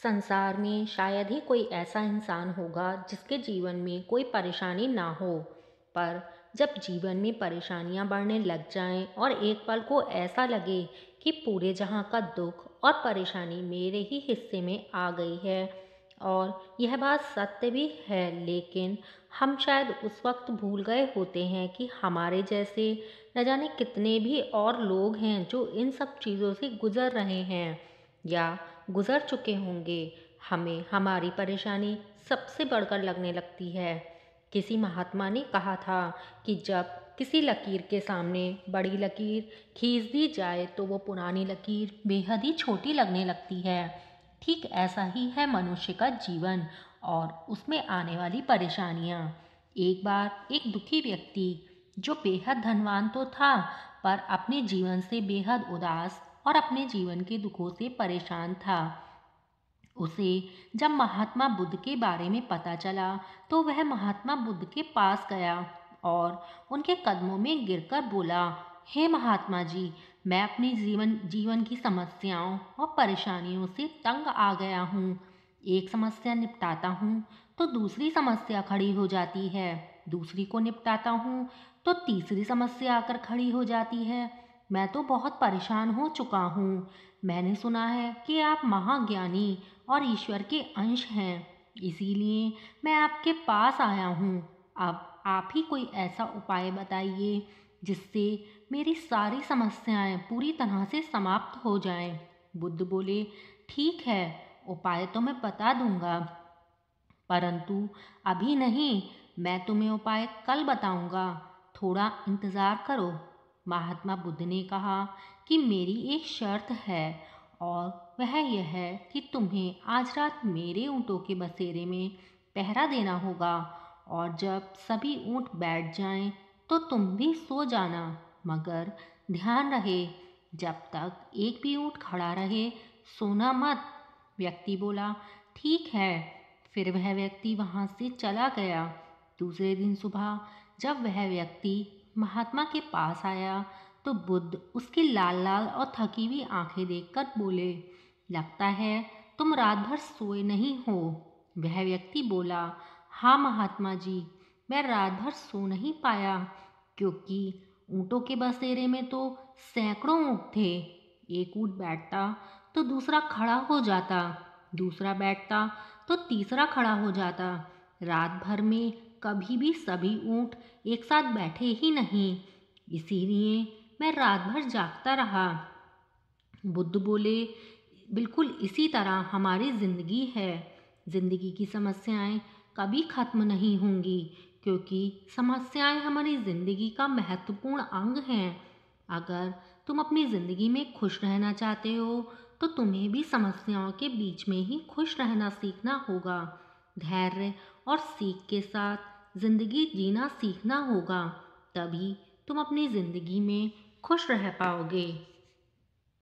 संसार में शायद ही कोई ऐसा इंसान होगा जिसके जीवन में कोई परेशानी ना हो। पर जब जीवन में परेशानियां बढ़ने लग जाएं और एक पल को ऐसा लगे कि पूरे जहां का दुख और परेशानी मेरे ही हिस्से में आ गई है, और यह बात सत्य भी है, लेकिन हम शायद उस वक्त भूल गए होते हैं कि हमारे जैसे न जाने कितने भी और लोग हैं जो इन सब चीज़ों से गुजर रहे हैं या गुजर चुके होंगे। हमें हमारी परेशानी सबसे बढ़कर लगने लगती है। किसी महात्मा ने कहा था कि जब किसी लकीर के सामने बड़ी लकीर खींच दी जाए तो वो पुरानी लकीर बेहद ही छोटी लगने लगती है। ठीक ऐसा ही है मनुष्य का जीवन और उसमें आने वाली परेशानियां। एक बार एक दुखी व्यक्ति जो बेहद धनवान तो था, पर अपने जीवन से बेहद उदास और अपने जीवन के दुखों से परेशान था। उसे जब महात्मा बुद्ध के बारे में पता चला तो वह महात्मा बुद्ध के पास गया और उनके कदमों में गिरकर बोला, हे महात्मा जी, मैं अपनी जीवन की समस्याओं और परेशानियों से तंग आ गया हूँ। एक समस्या निपटाता हूँ तो दूसरी समस्या खड़ी हो जाती है, दूसरी को निपटाता हूँ तो तीसरी समस्या आकर खड़ी हो जाती है। मैं तो बहुत परेशान हो चुका हूँ। मैंने सुना है कि आप महाज्ञानी और ईश्वर के अंश हैं, इसीलिए मैं आपके पास आया हूँ। अब आप ही कोई ऐसा उपाय बताइए जिससे मेरी सारी समस्याएं पूरी तरह से समाप्त हो जाएं। बुद्ध बोले, ठीक है, उपाय तो मैं बता दूंगा, परंतु अभी नहीं। मैं तुम्हें उपाय कल बताऊंगा, थोड़ा इंतज़ार करो। महात्मा बुद्ध ने कहा कि मेरी एक शर्त है, और वह यह है कि तुम्हें आज रात मेरे ऊँटों के बसेरे में पहरा देना होगा, और जब सभी ऊँट बैठ जाएं तो तुम भी सो जाना, मगर ध्यान रहे जब तक एक भी ऊँट खड़ा रहे सोना मत। व्यक्ति बोला, ठीक है। फिर वह व्यक्ति वहाँ से चला गया। दूसरे दिन सुबह जब वह व्यक्ति महात्मा के पास आया तो बुद्ध उसकी लाल लाल और थकी हुई आंखें देखकर बोले, लगता है तुम रात भर सोए नहीं हो। वह व्यक्ति बोला, हाँ महात्मा जी, मैं रात भर सो नहीं पाया, क्योंकि ऊँटों के बसेरे में तो सैकड़ों ऊँट थे। एक ऊँट बैठता तो दूसरा खड़ा हो जाता, दूसरा बैठता तो तीसरा खड़ा हो जाता। रात भर में कभी भी सभी ऊँट एक साथ बैठे ही नहीं, इसीलिए मैं रात भर जागता रहा। बुद्ध बोले, बिल्कुल इसी तरह हमारी जिंदगी है। जिंदगी की समस्याएं कभी खत्म नहीं होंगी, क्योंकि समस्याएं हमारी जिंदगी का महत्वपूर्ण अंग हैं। अगर तुम अपनी जिंदगी में खुश रहना चाहते हो तो तुम्हें भी समस्याओं के बीच में ही खुश रहना सीखना होगा। धैर्य और सीख के साथ जिंदगी जीना सीखना होगा, तभी तुम अपनी जिंदगी में खुश रह पाओगे।